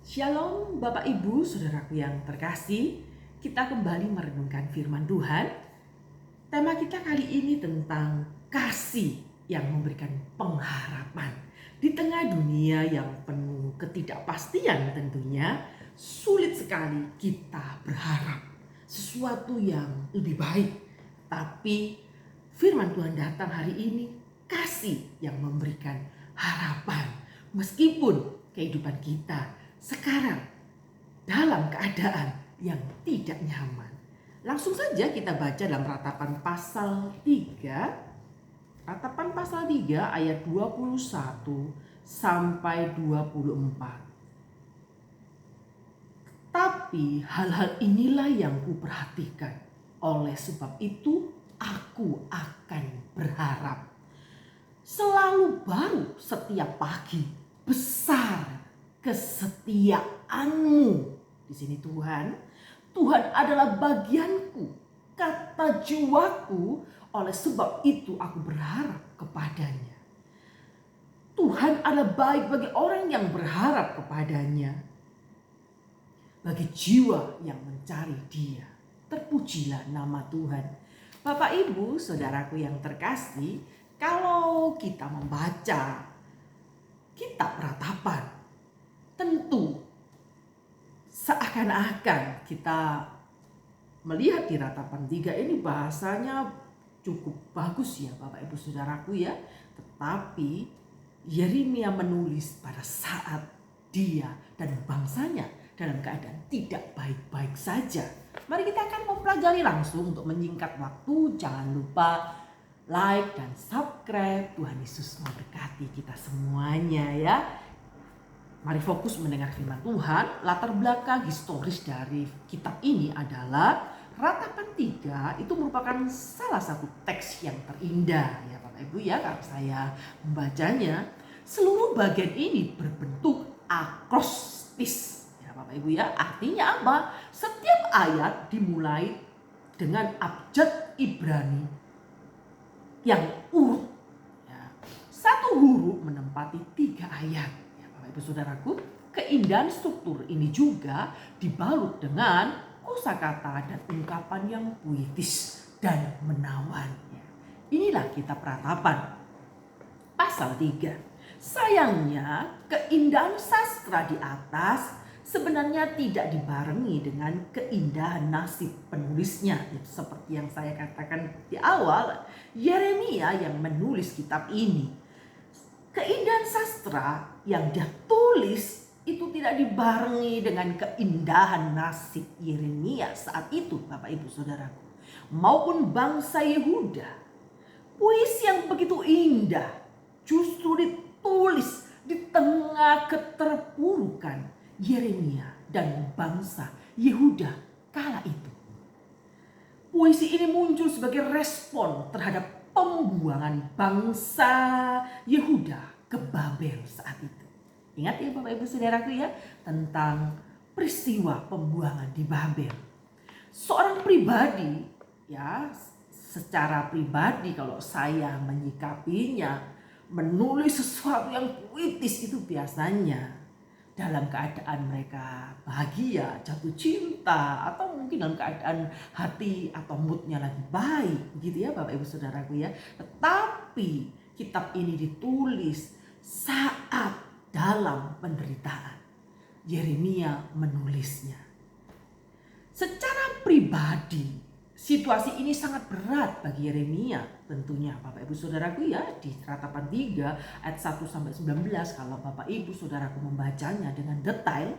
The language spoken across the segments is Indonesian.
Shalom Bapak Ibu Saudaraku yang terkasih, kita kembali merenungkan firman Tuhan. Tema kita kali ini tentang kasih yang memberikan pengharapan. Di tengah dunia yang penuh ketidakpastian tentunya, sulit sekali kita berharap sesuatu yang lebih baik. Tapi firman Tuhan datang hari ini, kasih yang memberikan harapan. Meskipun kehidupan kita sekarang dalam keadaan yang tidak nyaman. Langsung saja kita baca dalam Ratapan pasal 3. Ratapan pasal 3 ayat 21 sampai 24. Tapi hal-hal inilah yang kuperhatikan. Oleh sebab itu aku akan berharap. Selalu baru setiap pagi, besar kesetiaanmu. Di sini Tuhan adalah bagianku, kata jiwaku, oleh sebab itu aku berharap kepadanya. Tuhan adalah baik bagi orang yang berharap kepadanya, bagi jiwa yang mencari Dia. Terpujilah nama Tuhan. Bapak Ibu Saudaraku yang terkasih, kalau kita membaca kitab Ratapan, tentu seakan-akan kita melihat di Ratapan 3 ini bahasanya cukup bagus ya Bapak Ibu Saudaraku ya. Tetapi Yeremia menulis pada saat dia dan bangsanya dalam keadaan tidak baik-baik saja. Mari kita akan mempelajari langsung. Untuk menyingkat waktu, jangan lupa like dan subscribe. Tuhan Yesus memberkati kita semuanya ya. Mari fokus mendengar firman Tuhan. Latar belakang historis dari kitab ini adalah Ratapan 3 itu merupakan salah satu teks yang terindah ya Bapak Ibu ya. Kalau saya membacanya, seluruh bagian ini berbentuk akrostis ya Bapak Ibu ya. Artinya apa? Setiap ayat dimulai dengan abjad Ibrani yang urut ya. Satu huruf menempati 3 ayat. Ibu Saudaraku, keindahan struktur ini juga dibalut dengan kosakata dan ungkapan yang puitis dan menawan. Inilah kitab Ratapan pasal 3. Sayangnya keindahan sastra di atas sebenarnya tidak dibarengi dengan keindahan nasib penulisnya. Itu seperti yang saya katakan di awal, Yeremia yang menulis kitab ini. Keindahan sastra yang dia tulis itu tidak dibarengi dengan keindahan nasib Yeremia saat itu Bapak Ibu Saudaraku. Maupun bangsa Yehuda. Puisi yang begitu indah justru ditulis di tengah keterpurukan Yeremia dan bangsa Yehuda kala itu. Puisi ini muncul sebagai respon terhadap pembuangan bangsa Yehuda ke Babel saat itu. Ingat ya Bapak Ibu Saudaraku ya, tentang peristiwa pembuangan di Babel. Seorang pribadi ya, secara pribadi kalau saya menyikapinya, menulis sesuatu yang puitis itu biasanya dalam keadaan mereka bahagia, jatuh cinta, atau mungkin dalam keadaan hati atau moodnya lagi baik, gitu ya Bapak Ibu Saudaraku ya. Tetapi kitab ini ditulis saat dalam penderitaan. Yeremia menulisnya. Secara pribadi, situasi ini sangat berat bagi Yeremia tentunya Bapak Ibu Saudaraku ya. Di Ratapan 3 ayat 1 sampai 19 kalau Bapak Ibu Saudaraku membacanya dengan detail,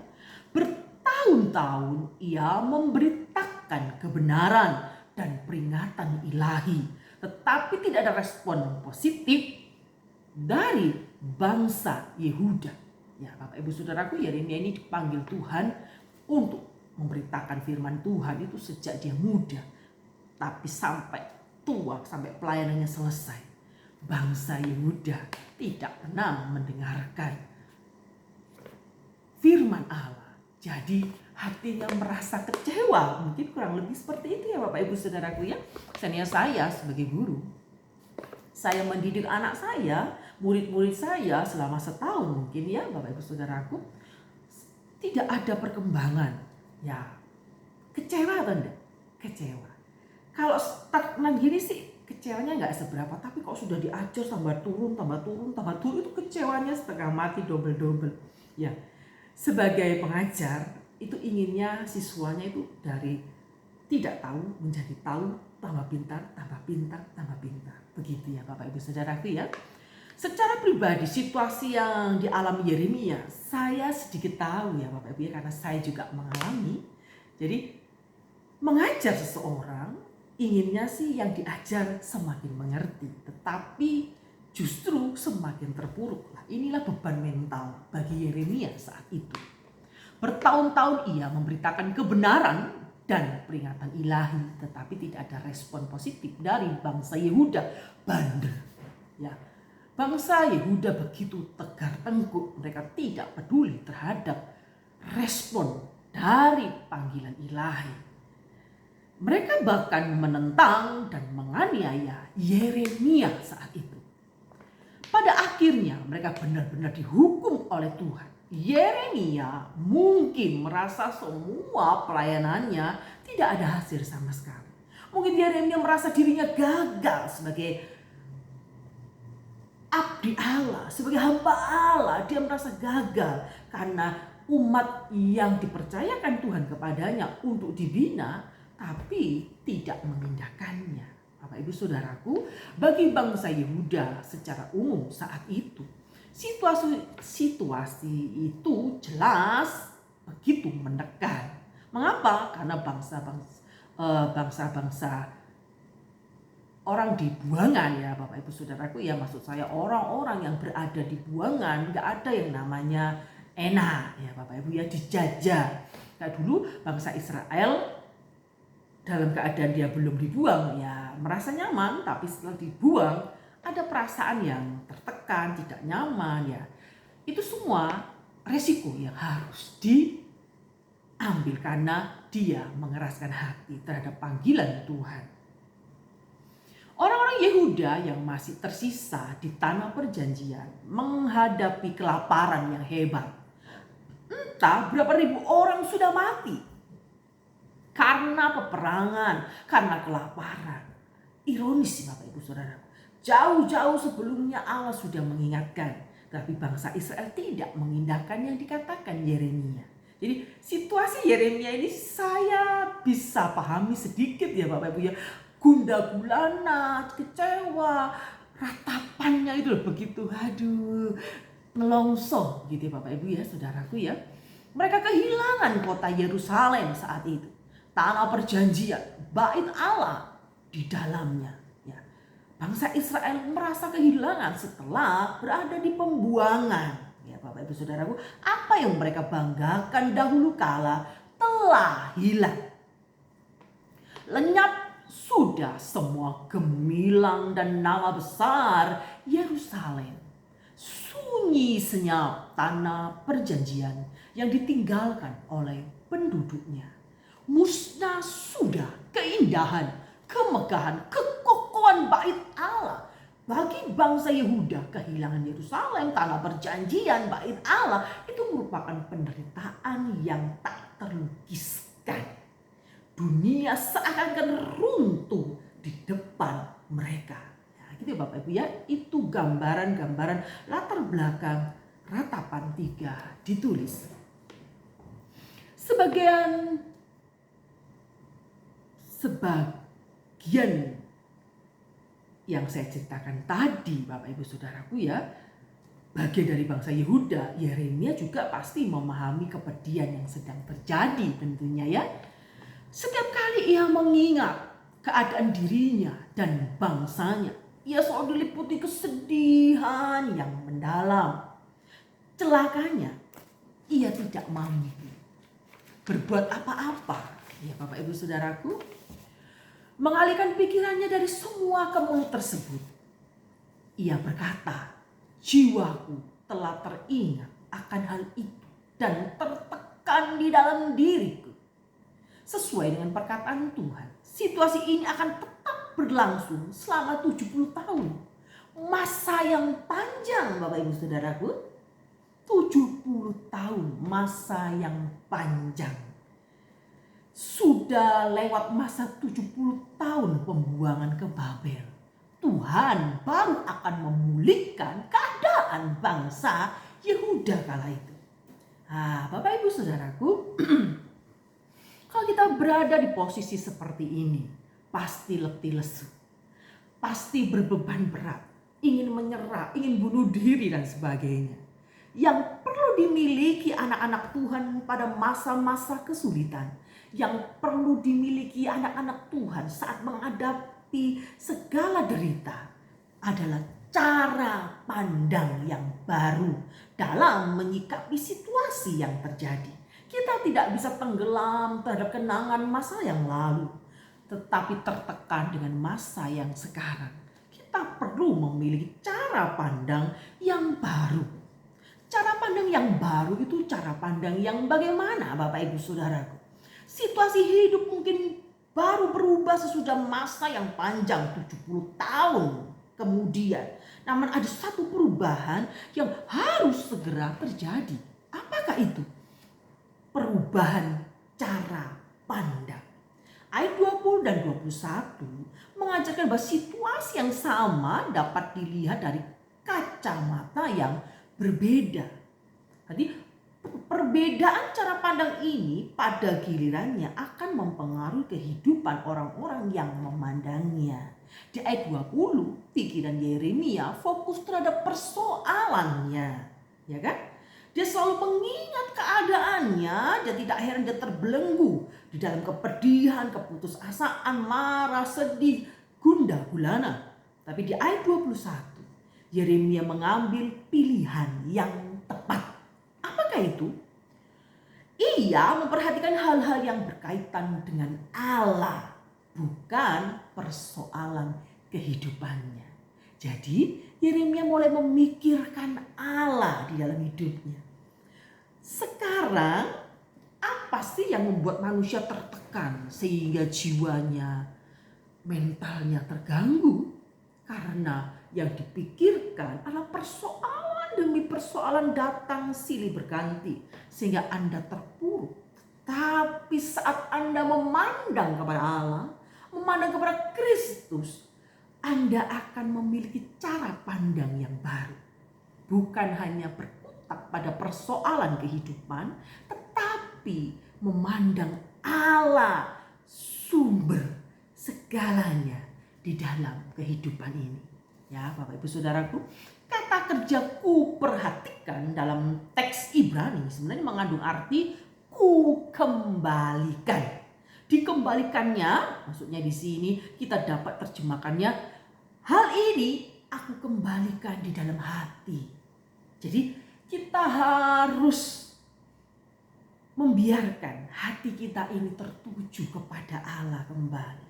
bertahun-tahun ia memberitakan kebenaran dan peringatan ilahi, tetapi tidak ada respon positif dari bangsa Yehuda. Ya Bapak Ibu Saudaraku, Yeremia ini dipanggil Tuhan untuk memberitakan firman Tuhan itu sejak dia muda. Tapi sampai tua, sampai pelayanannya selesai, bangsa Yehuda tidak pernah mendengarkan firman Allah. Jadi hatinya merasa kecewa. Mungkin kurang lebih seperti itu ya Bapak Ibu Saudaraku ya. Misalnya saya sebagai guru, saya mendidik anak saya, murid-murid saya selama setahun mungkin ya Bapak Ibu Saudaraku. tidak ada perkembangan. Ya, kecewa atau enggak? Kecewa. Kalau stagnan gini sih kecewanya nggak seberapa, tapi kok sudah diajar tambah turun, itu kecewanya setengah mati, double. Ya, sebagai pengajar itu inginnya siswanya itu dari tidak tahu menjadi tahu, tambah pintar. Begitu ya Bapak Ibu Saudaraku ya. Secara pribadi situasi yang dialami Yeremia saya sedikit tahu ya Bapak Ibu ya, karena saya juga mengalami. Jadi mengajar seseorang inginnya sih yang diajar semakin mengerti, tetapi justru semakin terpuruk. Nah, inilah beban mental bagi Yeremia saat itu. Bertahun-tahun ia memberitakan kebenaran dan peringatan ilahi, tetapi tidak ada respon positif dari bangsa Yehuda. Bandel. Ya, bangsa Yehuda begitu tegar tengkuk, mereka tidak peduli terhadap respon dari panggilan ilahi. Mereka bahkan menentang dan menganiaya Yeremia saat itu. Pada akhirnya mereka benar-benar dihukum oleh Tuhan. Yeremia mungkin merasa semua pelayanannya tidak ada hasil sama sekali. Mungkin Yeremia merasa dirinya gagal sebagai abdi Allah, sebagai hamba Allah. Dia merasa gagal karena umat yang dipercayakan Tuhan kepadanya untuk dibina, tapi tidak memindahkannya. Bapak Ibu Saudaraku, bagi bangsa Yehuda secara umum saat itu, situasi itu jelas begitu menekan. Mengapa? Karena bangsa-bangsa orang di buangan ya Bapak Ibu Saudaraku ya, maksud saya orang-orang yang berada di buangan, gak ada yang namanya enak ya Bapak Ibu ya, dijajah. Kayak dulu bangsa Israel dalam keadaan dia belum dibuang ya merasa nyaman, tapi setelah dibuang ada perasaan yang tertekan, tidak nyaman ya. Itu semua resiko yang harus diambil karena dia mengeraskan hati terhadap panggilan Tuhan. Orang-orang Yehuda yang masih tersisa di tanah perjanjian menghadapi kelaparan yang hebat. Entah berapa ribu orang sudah mati karena peperangan, karena kelaparan. Ironis sih Bapak Ibu Saudara. Jauh-jauh sebelumnya Allah sudah mengingatkan, tapi bangsa Israel tidak mengindahkan yang dikatakan Yeremia. Jadi situasi Yeremia ini saya bisa pahami sedikit ya Bapak Ibu ya. Gundah gulana, kecewa, ratapannya itu loh begitu, aduh, nelongso gitu ya Bapak Ibu ya, saudaraku ya. Mereka kehilangan kota Yerusalem saat itu, tanah perjanjian, bait Allah di dalamnya. Ya. Bangsa Israel merasa kehilangan setelah berada di pembuangan. Ya Bapak Ibu Saudaraku, apa yang mereka banggakan dahulu kala telah hilang. Lenyap sudah semua gemilang dan nama besar Yerusalem. Sunyi senyap tanah perjanjian yang ditinggalkan oleh penduduknya. Musnah sudah keindahan, kemegahan, kekokohan bait Allah. Bagi bangsa Yehuda, kehilangan Yerusalem, tanah perjanjian, bait Allah itu merupakan penderitaan yang tak terlukiskan. Dunia seakan-akan runtuh di depan mereka. Ya, gitu ya Bapak Ibu ya, itu gambaran-gambaran latar belakang ratapan 3 ditulis. Sebagian yang saya ceritakan tadi Bapak Ibu Saudaraku ya, bagian dari bangsa Yehuda, Yeremia juga pasti memahami kepedihan yang sedang terjadi tentunya ya. Setiap kali ia mengingat keadaan dirinya dan bangsanya, ia selalu diliputi kesedihan yang mendalam. Celakanya, ia tidak mampu berbuat apa-apa. Ya Bapak Ibu Saudaraku, mengalihkan pikirannya dari semua kemelut tersebut. Ia berkata, jiwaku telah teringat akan hal itu dan tertekan di dalam diriku. Sesuai dengan perkataan Tuhan, situasi ini akan tetap berlangsung selama 70 tahun. Masa yang panjang Bapak Ibu Saudaraku. 70 tahun, masa yang panjang. Sudah lewat masa 70 tahun pembuangan ke Babel. Tuhan baru akan memulihkan keadaan bangsa Yehuda kala itu. Bapak Ibu Saudaraku, kalau kita berada di posisi seperti ini, pasti letih lesu, pasti berbeban berat, ingin menyerah, ingin bunuh diri dan sebagainya. Yang perlu dimiliki anak-anak Tuhan pada masa-masa kesulitan, yang perlu dimiliki anak-anak Tuhan saat menghadapi segala derita adalah cara pandang yang baru dalam menyikapi situasi yang terjadi. Kita tidak bisa tenggelam terhadap kenangan masa yang lalu, tetapi tertekan dengan masa yang sekarang. Kita perlu memiliki cara pandang yang baru. Cara pandang yang baru itu cara pandang yang bagaimana, Bapak Ibu Saudaraku? Situasi hidup mungkin baru berubah sesudah masa yang panjang 70 tahun kemudian. Namun ada satu perubahan yang harus segera terjadi. Apakah itu? Perubahan cara pandang. Ayat 20 dan 21 mengajarkan bahwa situasi yang sama dapat dilihat dari kacamata yang berbeda. Jadi perbedaan cara pandang ini pada gilirannya akan mempengaruhi kehidupan orang-orang yang memandangnya. Di ayat 20 pikiran Yeremia fokus terhadap persoalannya, ya kan? Dia selalu mengingat keadaannya dan tidak heran dia terbelenggu di dalam kepedihan, keputusasaan, marah, sedih, gundah gulana. Tapi di ayat 21 Yeremia mengambil pilihan yang tepat. Apakah itu? Ia memperhatikan hal-hal yang berkaitan dengan Allah, bukan persoalan kehidupannya. Jadi Yeremia mulai memikirkan Allah di dalam hidupnya. Sekarang apa sih yang membuat manusia tertekan sehingga jiwanya, mentalnya terganggu? Karena yang dipikirkan adalah persoalan demi persoalan datang silih berganti sehingga Anda terpuruk. Tapi saat Anda memandang kepada Allah, memandang kepada Kristus, Anda akan memiliki cara pandang yang baru. Bukan hanya berkutat pada persoalan kehidupan, tetapi memandang Allah sumber segalanya di dalam kehidupan ini. Ya, Bapak Ibu Saudaraku, kata kerja ku perhatikan dalam teks Ibrani sebenarnya mengandung arti ku kembalikan. Dikembalikannya, maksudnya di sini kita dapat terjemahkannya, hal ini aku kembalikan di dalam hati. Jadi kita harus membiarkan hati kita ini tertuju kepada Allah kembali.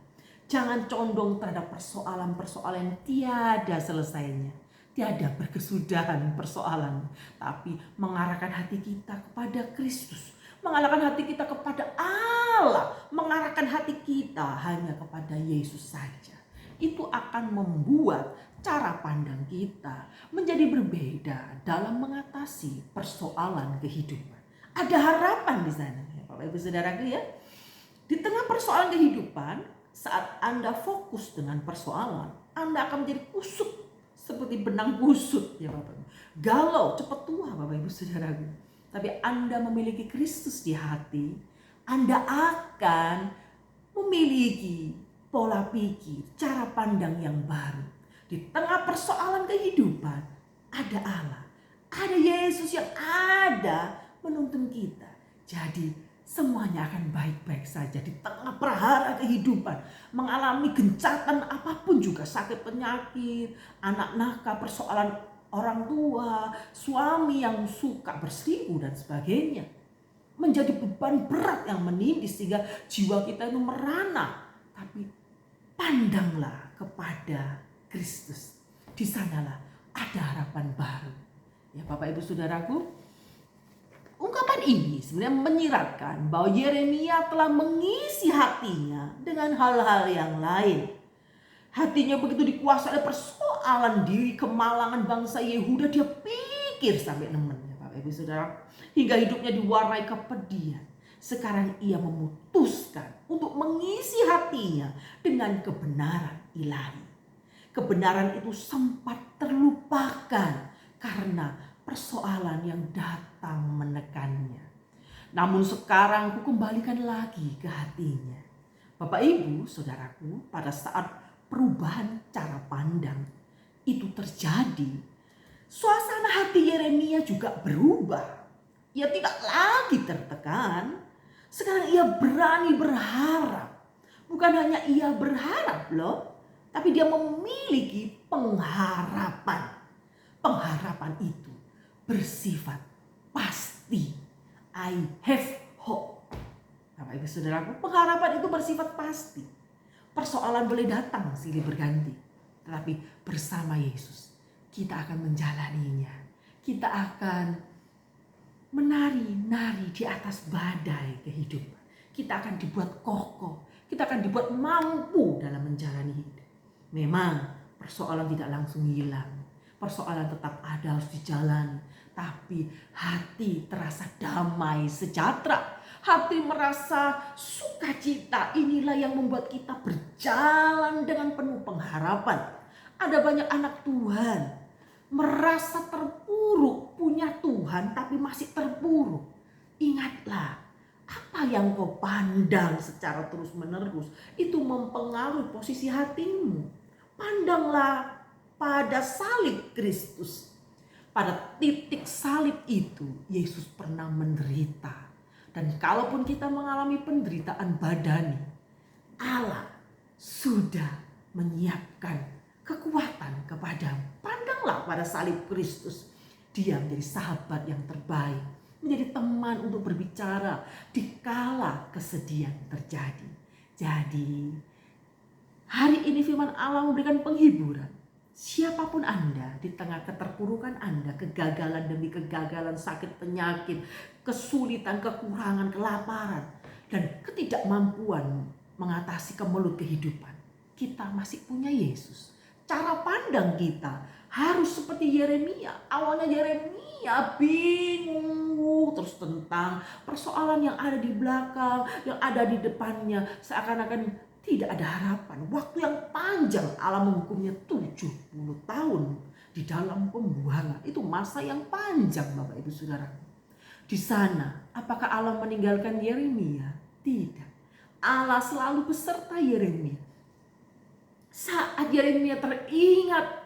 Jangan condong terhadap persoalan-persoalan yang tiada selesainya. Tiada berkesudahan persoalan. Tapi mengarahkan hati kita kepada Kristus. Mengarahkan hati kita kepada Allah. Mengarahkan hati kita hanya kepada Yesus saja. Itu akan membuat cara pandang kita menjadi berbeda dalam mengatasi persoalan kehidupan. Ada harapan di sana, Bapak Ibu Saudaraku ya. Di tengah persoalan kehidupan, saat Anda fokus dengan persoalan, Anda akan menjadi kusut seperti benang kusut ya Bapak. Galau, cepat tua Bapak Ibu Saudaraku. Tapi Anda memiliki Kristus di hati, Anda akan memiliki pola pikir, cara pandang yang baru. Di tengah persoalan kehidupan, ada Allah, ada Yesus yang ada menuntun kita. Jadi semuanya akan baik-baik saja di tengah prahara kehidupan. Mengalami gencatan apapun juga, sakit penyakit, anak nakal, persoalan orang tua, suami yang suka berselingkuh dan sebagainya. Menjadi beban berat yang menindih sehingga jiwa kita itu merana. Tapi pandanglah kepada Kristus. Di sanalah ada harapan baru. Ya Bapak Ibu Saudaraku, ungkapan ini sebenarnya menyiratkan bahwa Yeremia telah mengisi hatinya dengan hal-hal yang lain. Hatinya begitu dikuasai oleh persoalan diri kemalangan bangsa Yehuda, dia pikir sampai nemen ya Bapak Bapak Ibu Saudara, hingga hidupnya diwarnai kepedihan. Sekarang ia memutuskan untuk mengisi hatinya dengan kebenaran ilahi. Kebenaran itu sempat terlupakan karena persoalan yang datang menekannya. Namun sekarang kukembalikan lagi ke hatinya. Bapak Ibu Saudaraku, pada saat perubahan cara pandang itu terjadi, suasana hati Yeremia juga berubah. Ia tidak lagi tertekan. Sekarang ia berani berharap. Bukan hanya ia berharap loh, tapi dia memiliki pengharapan. Pengharapan itu bersifat pasti. I have hope. Bapak Ibu Saudaraku, pengharapan itu bersifat pasti. Persoalan boleh datang silih berganti, tetapi bersama Yesus kita akan menjalaninya. Kita akan menari-nari di atas badai kehidupan. Kita akan dibuat kokoh. Kita akan dibuat mampu dalam menjalani hidup. Memang persoalan tidak langsung hilang. Persoalan tetap ada, harus dijalani. Tapi hati terasa damai, sejahtera. Hati merasa sukacita. Inilah yang membuat kita berjalan dengan penuh pengharapan. Ada banyak anak Tuhan merasa terpuruk, punya Tuhan tapi masih terpuruk. Ingatlah, apa yang kau pandang secara terus-menerus itu mempengaruhi posisi hatimu. Pandanglah pada salib Kristus. Pada titik salib itu Yesus pernah menderita. Dan kalaupun kita mengalami penderitaan badani, Allah sudah menyiapkan kekuatan kepadamu. Pandanglah pada salib Kristus. Dia menjadi sahabat yang terbaik, menjadi teman untuk berbicara di kala kesedihan terjadi. Jadi hari ini firman Allah memberikan penghiburan. Siapapun Anda di tengah keterpurukan Anda, kegagalan demi kegagalan, sakit penyakit, kesulitan, kekurangan, kelaparan, dan ketidakmampuan mengatasi kemelut kehidupan, kita masih punya Yesus. Cara pandang kita harus seperti Yeremia. Awalnya Yeremia bingung terus tentang persoalan yang ada di belakang, yang ada di depannya. Seakan-akan tidak ada harapan. Waktu yang panjang Allah menghukumnya 70 tahun di dalam pembuangan. Itu masa yang panjang Bapak Ibu Saudara. Di sana apakah Allah meninggalkan Yeremia? Tidak. Allah selalu beserta Yeremia. Saat Yeremia teringat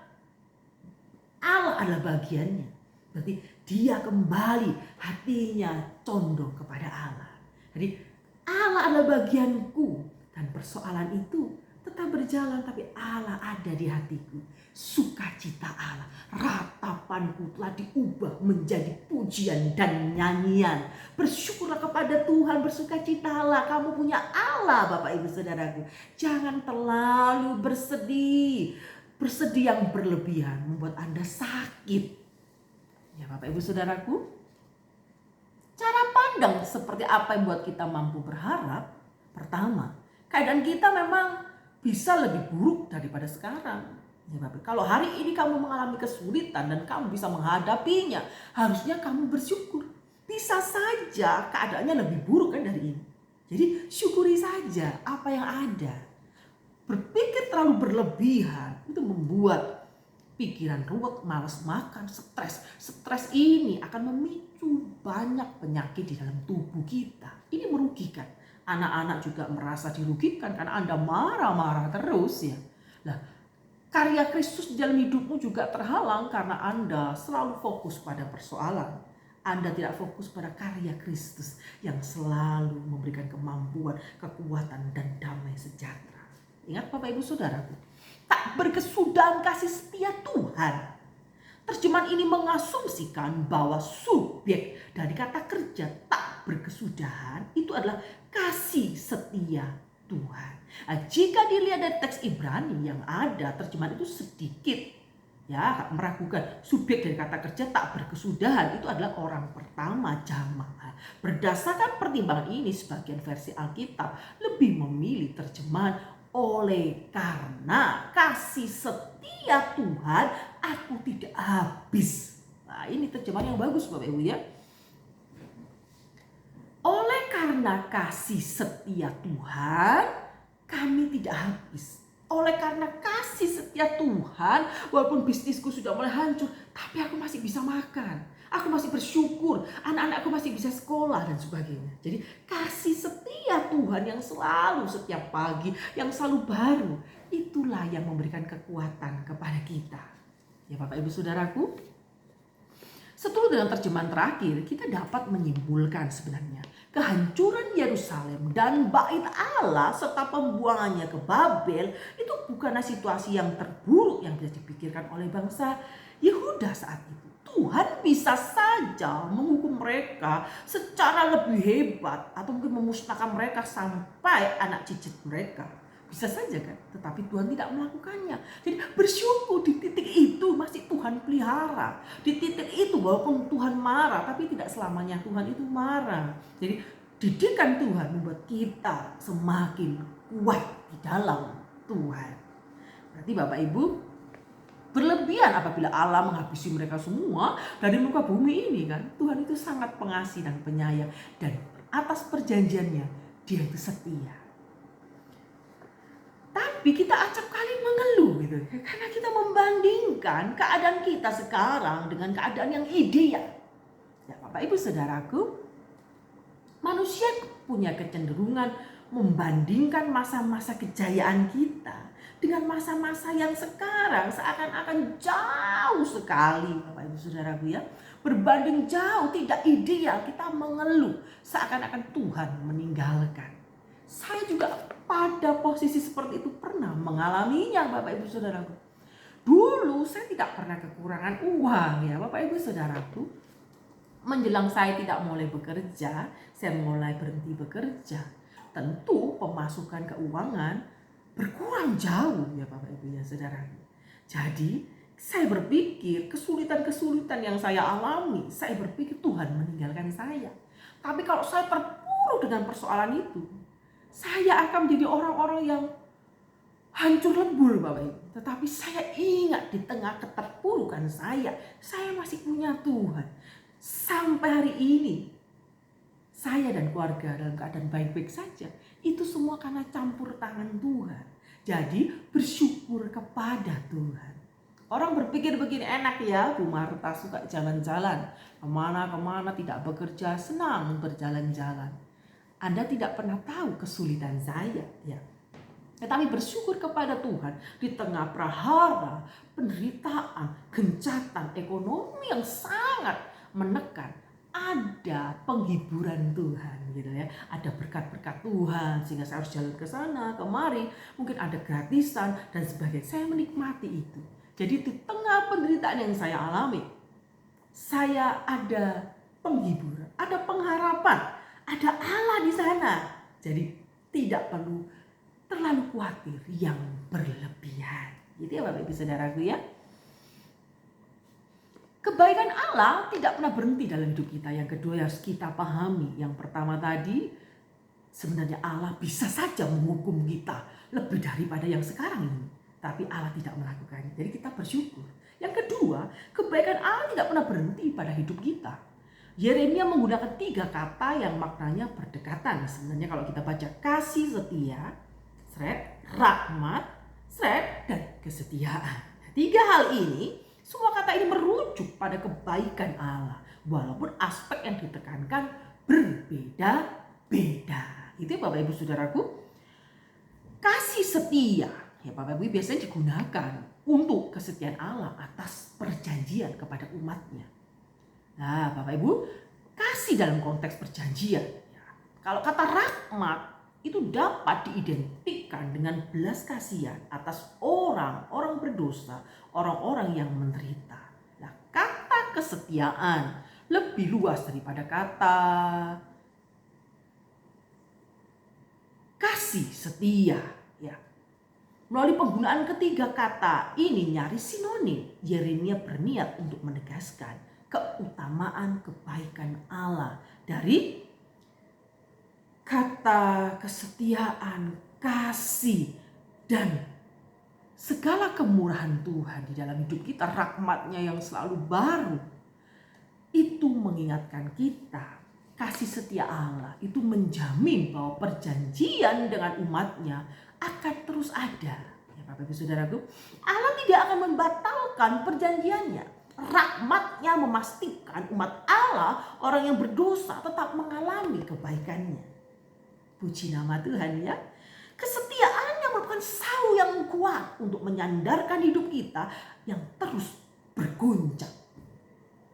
Allah adalah bagiannya, berarti dia kembali hatinya condong kepada Allah. Jadi Allah adalah bagianku. Dan persoalan itu tetap berjalan, tapi Allah ada di hatiku. Sukacita Allah, ratapanku telah diubah menjadi pujian dan nyanyian. Bersyukurlah kepada Tuhan, bersukacitalah. Kamu punya Allah Bapak Ibu Saudaraku. Jangan terlalu bersedih. Bersedih yang berlebihan membuat Anda sakit. Ya Bapak Ibu Saudaraku, cara pandang seperti apa yang membuat kita mampu berharap? Pertama, keadaan kita memang bisa lebih buruk daripada sekarang. Ya, Bapak. Kalau hari ini kamu mengalami kesulitan dan kamu bisa menghadapinya, harusnya kamu bersyukur. Bisa saja keadaannya lebih buruk kan dari ini. Jadi syukuri saja apa yang ada. Berpikir terlalu berlebihan itu membuat pikiran ruwet, malas makan, stres. Stres ini akan memicu banyak penyakit di dalam tubuh kita. Ini merugikan. Anak-anak juga merasa dirugikan karena Anda marah-marah terus ya. Nah, karya Kristus di dalam hidupmu juga terhalang karena Anda selalu fokus pada persoalan. Anda tidak fokus pada karya Kristus yang selalu memberikan kemampuan, kekuatan, dan damai sejahtera. Ingat Bapak Ibu Saudaraku, tak berkesudahan kasih setia Tuhan. Terjemahan ini mengasumsikan bahwa subjek dari kata kerja tak berkesudahan itu adalah kasih setia Tuhan. Nah, jika dilihat dari teks Ibrani yang ada, terjemahan itu sedikit ya meragukan. Subjek dari kata kerja tak berkesudahan itu adalah orang pertama jamaah. Berdasarkan pertimbangan ini, sebagian versi Alkitab lebih memilih terjemahan oleh karena kasih setia Tuhan aku tidak habis. Nah, ini terjemahan yang bagus Bapak Ibu ya. Oleh karena kasih setia Tuhan, kami tidak habis. Oleh karena kasih setia Tuhan, walaupun bisnisku sudah mulai hancur, tapi aku masih bisa makan. Aku masih bersyukur, anak-anakku masih bisa sekolah dan sebagainya. Jadi kasih setia Tuhan yang selalu setiap pagi, yang selalu baru, itulah yang memberikan kekuatan kepada kita. Ya Bapak Ibu Saudaraku, seturut dengan terjemahan terakhir, kita dapat menyimpulkan sebenarnya kehancuran Yerusalem dan bait Allah serta pembuangannya ke Babel itu bukanlah situasi yang terburuk yang bisa dipikirkan oleh bangsa Yehuda saat itu. Tuhan bisa saja menghukum mereka secara lebih hebat atau mungkin memusnahkan mereka sampai anak cicit mereka. Bisa saja kan, tetapi Tuhan tidak melakukannya. Jadi bersyukur di titik itu masih Tuhan pelihara. Di titik itu walaupun Tuhan marah, tapi tidak selamanya Tuhan itu marah. Jadi didikan Tuhan membuat kita semakin kuat di dalam Tuhan. Berarti Bapak Ibu, berlebihan apabila Allah menghabisi mereka semua dari muka bumi ini kan. Tuhan itu sangat pengasih dan penyayang, dan atas perjanjiannya Dia itu setia. Tapi kita acap kali mengeluh gitu, karena kita membandingkan keadaan kita sekarang dengan keadaan yang ideal. Ya Bapak Ibu Saudaraku, manusia punya kecenderungan membandingkan masa-masa kejayaan kita dengan masa-masa yang sekarang seakan-akan jauh sekali Bapak Ibu Saudaraku ya. Berbanding jauh, tidak ideal, kita mengeluh seakan-akan Tuhan meninggalkan. Saya juga pada posisi seperti itu pernah mengalaminya Bapak Ibu Saudaraku. Dulu saya tidak pernah kekurangan uang ya Bapak Ibu Saudaraku. Menjelang saya tidak mulai bekerja, saya mulai berhenti bekerja. Tentu pemasukan keuangan berkurang jauh ya Bapak Ibu ya Saudaraku. Jadi saya berpikir kesulitan-kesulitan yang saya alami, saya berpikir Tuhan meninggalkan saya. Tapi kalau saya terpuruk dengan persoalan itu, saya akan menjadi orang-orang yang hancur lebur Bapak Ibu. Tetapi saya ingat di tengah keterpurukan saya masih punya Tuhan. Sampai hari ini, saya dan keluarga dalam keadaan baik-baik saja. Itu semua karena campur tangan Tuhan. Jadi bersyukur kepada Tuhan. Orang berpikir begini, enak ya Bu Marta suka jalan-jalan. Kemana-kemana tidak bekerja, senang berjalan-jalan. Anda tidak pernah tahu kesulitan saya ya. Tetapi bersyukur kepada Tuhan di tengah prahara, penderitaan, gencatan ekonomi yang sangat menekan, ada penghiburan Tuhan gitu ya. Ada berkat-berkat Tuhan sehingga saya harus jalan ke sana, kemari, mungkin ada gratisan dan sebagainya. Saya menikmati itu. Jadi di tengah penderitaan yang saya alami, saya ada penghiburan, ada pengharapan. Ada Allah di sana. Jadi tidak perlu terlalu khawatir yang berlebihan. Gitu ya Bapak Ibu Saudaraku ya. Kebaikan Allah tidak pernah berhenti dalam hidup kita. Yang kedua yang harus kita pahami. Yang pertama tadi, sebenarnya Allah bisa saja menghukum kita lebih daripada yang sekarang ini. Tapi Allah tidak melakukannya. Jadi kita bersyukur. Yang kedua, kebaikan Allah tidak pernah berhenti pada hidup kita. Yeremia menggunakan 3 kata yang maknanya berdekatan. Sebenarnya kalau kita baca kasih setia, rahmat, dan kesetiaan. 3 hal ini, semua kata ini merujuk pada kebaikan Allah. Walaupun aspek yang ditekankan berbeda-beda. Itu ya Bapak Ibu Saudaraku. Kasih setia, ya Bapak Ibu biasanya digunakan untuk kesetiaan Allah atas perjanjian kepada umatnya. Nah Bapak Ibu, kasih dalam konteks perjanjian. Kalau kata rahmat itu dapat diidentikan dengan belas kasihan atas orang-orang berdosa, orang-orang yang menderita. Nah kata kesetiaan lebih luas daripada kata kasih setia. Ya. Melalui penggunaan ketiga kata ini nyaris sinonim. Yeremia berniat untuk menegaskan keutamaan kebaikan Allah dari kata kesetiaan, kasih, dan segala kemurahan Tuhan di dalam hidup kita, rahmatnya yang selalu baru. itu mengingatkan kita, kasih setia Allah itu menjamin bahwa perjanjian dengan umatnya akan terus ada. Ya Bapak Ibu Saudaraku, Allah tidak akan membatalkan perjanjiannya. Rahmatnya memastikan umat Allah, orang yang berdosa, tetap mengalami kebaikannya. Puji nama Tuhan ya. Kesetiaannya merupakan sau yang kuat untuk menyandarkan hidup kita yang terus berguncang.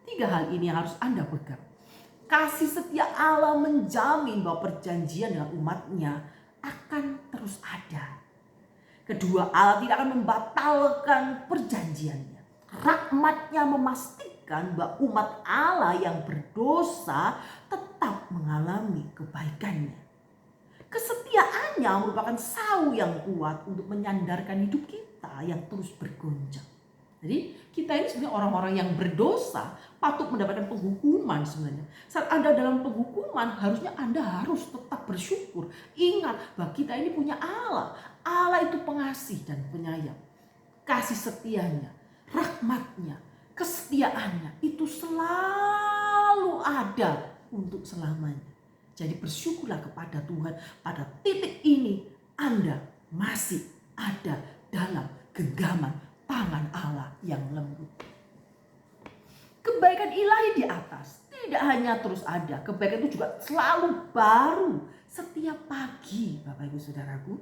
3 hal ini yang harus Anda pegang. Kasih setia Allah menjamin bahwa perjanjian dengan umatnya akan terus ada. Kedua, Allah tidak akan membatalkan perjanjiannya. Rahmatnya memastikan bahwa umat Allah yang berdosa tetap mengalami kebaikannya. Kesetiaannya merupakan sau yang kuat untuk menyandarkan hidup kita yang terus bergoncang. Jadi kita ini sebenarnya orang-orang yang berdosa patut mendapatkan penghukuman sebenarnya. Saat Anda dalam penghukuman, harusnya Anda harus tetap bersyukur. Ingat bahwa kita ini punya Allah. Allah itu pengasih dan penyayang. Kasih setianya, rahmatnya, kesetiaannya itu selalu ada untuk selamanya. Jadi bersyukurlah kepada Tuhan, pada titik ini Anda masih ada dalam genggaman tangan Allah yang lembut. Kebaikan ilahi di atas tidak hanya terus ada, kebaikan itu juga selalu baru setiap pagi, Bapak Ibu Saudaraku.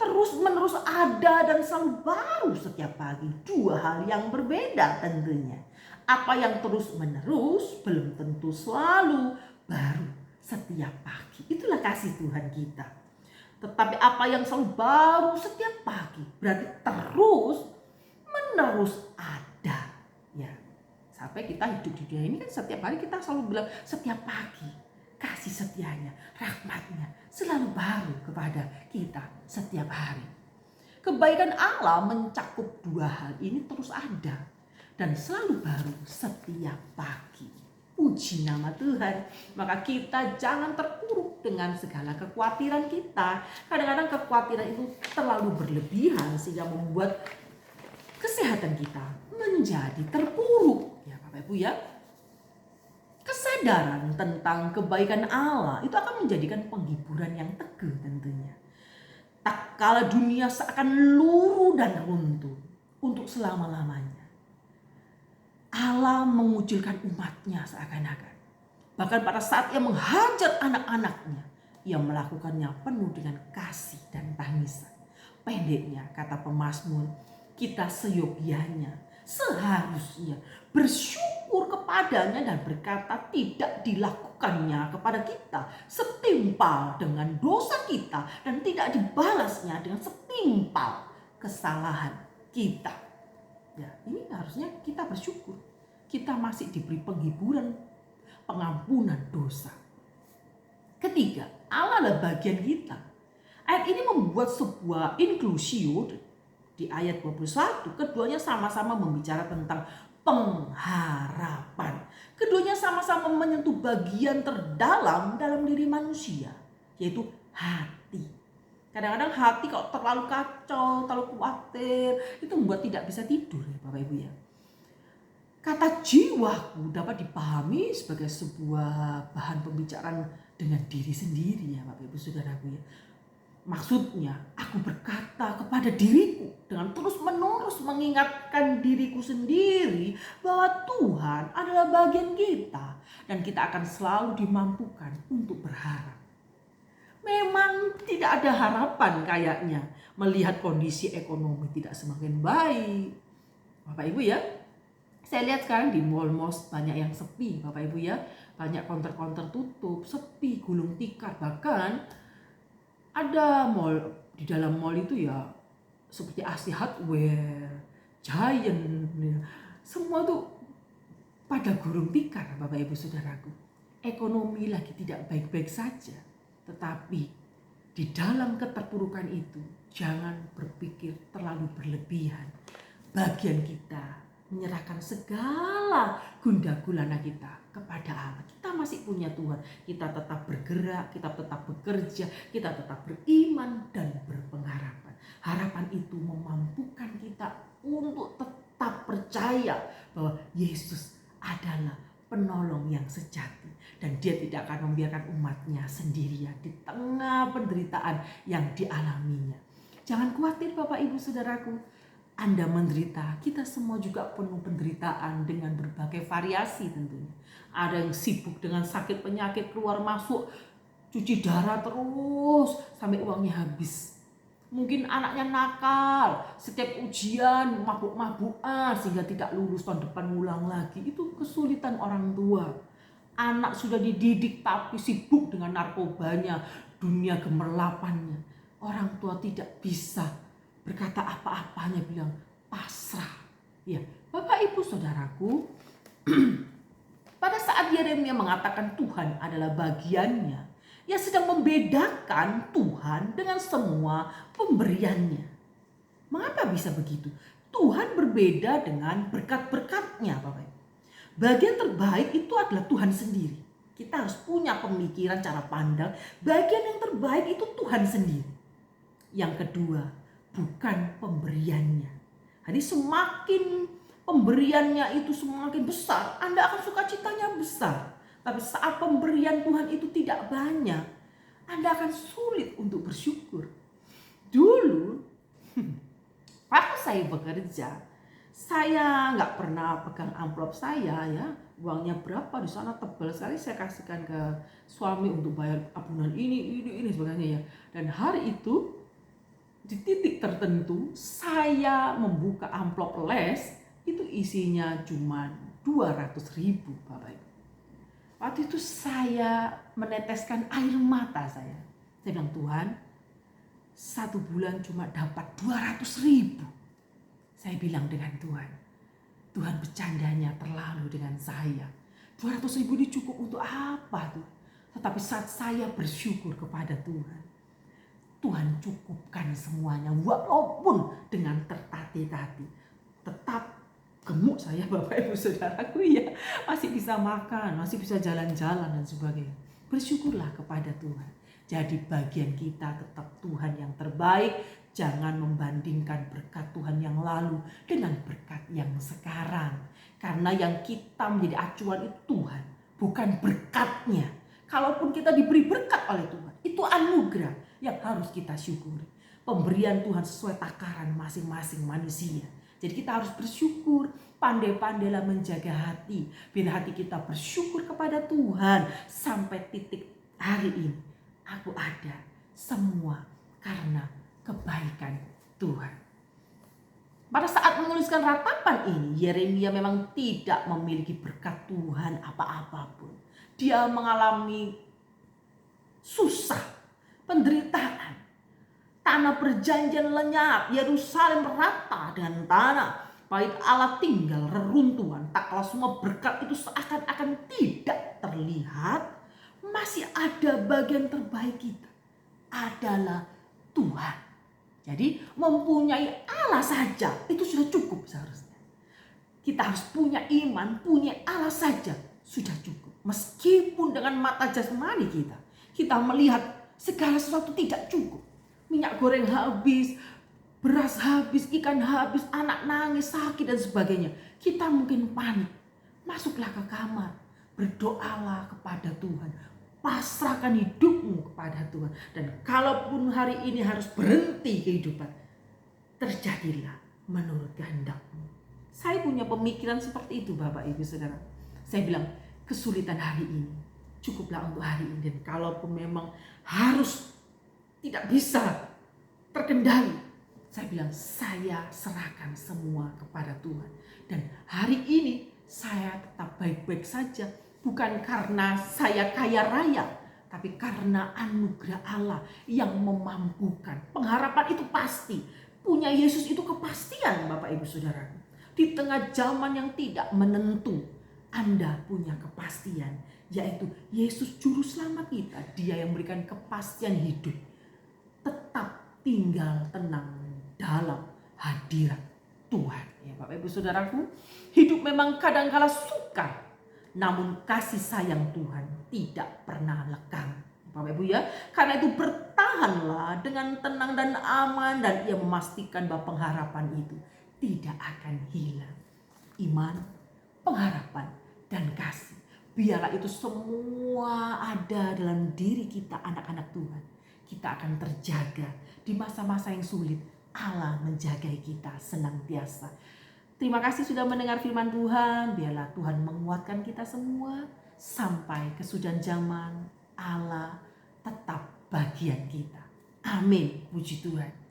Terus menerus ada dan selalu baru setiap pagi. 2 hal yang berbeda tentunya. Apa yang terus menerus belum tentu selalu baru setiap pagi. Itulah kasih Tuhan kita. Tetapi apa yang selalu baru setiap pagi berarti terus menerus ada. Ya, sampai kita hidup di dunia ini kan setiap hari kita selalu bilang setiap pagi kasih setianya, rahmatnya selalu baru kepada kita setiap hari. Kebaikan Allah mencakup 2 hal ini terus ada dan selalu baru setiap pagi. Puji nama Tuhan. Maka kita jangan terpuruk dengan segala kekhawatiran kita. Kadang-kadang kekhawatiran itu terlalu berlebihan sehingga membuat kesehatan kita menjadi terpuruk. Ya Bapak Ibu ya. Kesadaran tentang kebaikan Allah itu akan menjadikan penghiburan yang teguh tentunya. Tak kala dunia seakan luruh dan runtuh untuk selama-lamanya, Allah mengucilkan umatnya seakan-akan. Bahkan pada saat ia menghajar anak-anaknya, ia melakukannya penuh dengan kasih dan tangisan. Pendeknya, kata pemazmur, kita seyogianya, seharusnya bersyukur kepadanya dan berkata tidak dilakukannya kepada kita setimpal dengan dosa kita dan tidak dibalasnya dengan setimpal kesalahan kita. Ya, ini harusnya kita bersyukur. Kita masih diberi penghiburan, pengampunan dosa. Ketiga, Allah adalah bagian kita. Ayat ini membuat sebuah inklusio di ayat 21. Keduanya sama-sama membicara tentang pengharapan. Keduanya sama-sama menyentuh bagian terdalam dalam diri manusia, yaitu hati. Kadang-kadang hati kalau terlalu kacau, terlalu khawatir, itu membuat tidak bisa tidur ya Bapak Ibu ya. Kata jiwaku dapat dipahami sebagai sebuah bahan pembicaraan dengan diri sendiri ya Bapak Ibu Saudaraku ya. Maksudnya aku berkata kepada diriku dengan terus-menerus mengingatkan diriku sendiri bahwa Tuhan adalah bagian kita dan kita akan selalu dimampukan untuk berharap. Memang tidak ada harapan kayaknya melihat kondisi ekonomi tidak semakin baik. Bapak Ibu ya, saya lihat sekarang di mal-mal banyak yang sepi Bapak Ibu ya. Banyak counter-counter tutup, sepi, gulung tikar. Bahkan ada mall, di dalam mall itu ya seperti Asli Hardware, Giant, ya. Semua tuh pada gulung tikar Bapak Ibu Saudaraku. Ekonomi lagi tidak baik-baik saja. Tetapi di dalam keterpurukan itu jangan berpikir terlalu berlebihan. Bagian kita menyerahkan segala gundah gulana kita kepada Allah. Kita masih punya Tuhan. Kita tetap bergerak, kita tetap bekerja, kita tetap beriman dan berpengharapan. Harapan itu memampukan kita untuk tetap percaya bahwa Yesus adalah penolong yang sejati. Dan dia tidak akan membiarkan umatnya sendirian di tengah penderitaan yang dialaminya. Jangan khawatir Bapak Ibu Saudaraku, Anda menderita, kita semua juga penuh penderitaan dengan berbagai variasi tentunya. Ada yang sibuk dengan sakit penyakit keluar masuk, cuci darah terus sampai uangnya habis. Mungkin anaknya nakal, setiap ujian mabuk-mabukan sehingga tidak lulus, tahun depan ngulang lagi. Itu kesulitan orang tua. Anak sudah dididik tapi sibuk dengan narkobanya, dunia gemerlapannya. Orang tua tidak bisa berkata apa-apanya, bilang pasrah. Ya, Bapak Ibu Saudaraku, pada saat Yeremia mengatakan Tuhan adalah bagiannya, ia sedang membedakan Tuhan dengan semua pemberiannya. Mengapa bisa begitu? Tuhan berbeda dengan berkat-berkatnya, Bapak Ibu. Bagian terbaik itu adalah Tuhan sendiri. Kita harus punya pemikiran, cara pandang. Bagian yang terbaik itu Tuhan sendiri. Yang kedua, bukan pemberiannya. Jadi semakin pemberiannya itu semakin besar, Anda akan sukacitanya besar. Tapi saat pemberian Tuhan itu tidak banyak, Anda akan sulit untuk bersyukur. Dulu, waktu saya bekerja, saya nggak pernah pegang amplop saya ya. Uangnya berapa di sana tebal sekali, saya kasihkan ke suami untuk bayar abunan ini sebagainya ya. Dan hari itu di titik tertentu saya membuka amplop les, itu isinya cuma 200.000 Bapak Ibu. Waktu itu saya meneteskan air mata saya. Saya bilang, Tuhan, 1 bulan cuma dapat 200.000. Saya bilang dengan Tuhan, Tuhan bercandanya terlalu dengan saya. 200.000 ini cukup untuk apa tuh? Tetapi saat saya bersyukur kepada Tuhan, Tuhan cukupkan semuanya, walaupun dengan tertatih-tatih. Tetap gemuk saya Bapak Ibu Saudaraku ya, masih bisa makan, masih bisa jalan-jalan dan sebagainya. Bersyukurlah kepada Tuhan. Jadi bagian kita tetap Tuhan yang terbaik. Jangan membandingkan berkat Tuhan yang lalu dengan berkat yang sekarang. Karena yang kita menjadi acuan itu Tuhan, bukan berkatnya. Kalaupun kita diberi berkat oleh Tuhan, itu anugerah yang harus kita syukuri. Pemberian Tuhan sesuai takaran masing-masing manusia. Jadi kita harus bersyukur, pandai-pandailah menjaga hati. Biar hati kita bersyukur kepada Tuhan sampai titik hari ini. Aku ada semua karena kebaikan Tuhan. Pada saat menuliskan ratapan ini, Yeremia memang tidak memiliki berkat Tuhan apa-apapun. Dia mengalami susah, penderitaan. Tanah perjanjian lenyap, Yerusalem rata dengan tanah. Bait Allah tinggal reruntuhan. Tak kalah semua berkat itu seakan-akan tidak terlihat. Masih ada bagian terbaik kita, adalah Tuhan. Jadi mempunyai Allah saja itu sudah cukup seharusnya. Kita harus punya iman, punya Allah saja sudah cukup. Meskipun dengan mata jasmani kita melihat segala sesuatu tidak cukup. Minyak goreng habis, beras habis, ikan habis, anak nangis, sakit dan sebagainya. Kita mungkin panik. Masuklah ke kamar, berdoalah kepada Tuhan. Pasrahkan hidupmu kepada Tuhan. Dan kalaupun hari ini harus berhenti kehidupan, terjadilah menurut kehendak-Mu. Saya punya pemikiran seperti itu Bapak Ibu Saudara. Saya bilang kesulitan hari ini cukuplah untuk hari ini. Dan kalaupun memang harus tidak bisa terkendali, saya bilang saya serahkan semua kepada Tuhan. Dan hari ini saya tetap baik-baik saja. Bukan karena saya kaya raya, tapi karena anugerah Allah yang memampukan. Pengharapan itu pasti. Punya Yesus itu kepastian Bapak Ibu Saudara. Di tengah zaman yang tidak menentu, Anda punya kepastian. Yaitu Yesus Juru Selamat kita. Dia yang memberikan kepastian hidup. Tetap tinggal tenang dalam hadirat Tuhan. Ya Bapak Ibu Saudaraku, hidup memang kadangkala sukar. Namun kasih sayang Tuhan tidak pernah lekang. Bapak Ibu ya, karena itu bertahanlah dengan tenang dan aman. Dan ia memastikan bahwa pengharapan itu tidak akan hilang. Iman, pengharapan, dan kasih biarlah itu semua ada dalam diri kita, anak-anak Tuhan. Kita akan terjaga di masa-masa yang sulit. Allah menjagai kita senantiasa. Terima kasih sudah mendengar firman Tuhan. Biarlah Tuhan menguatkan kita semua sampai kesudahan zaman. Allah tetap bagian kita. Amin. Puji Tuhan.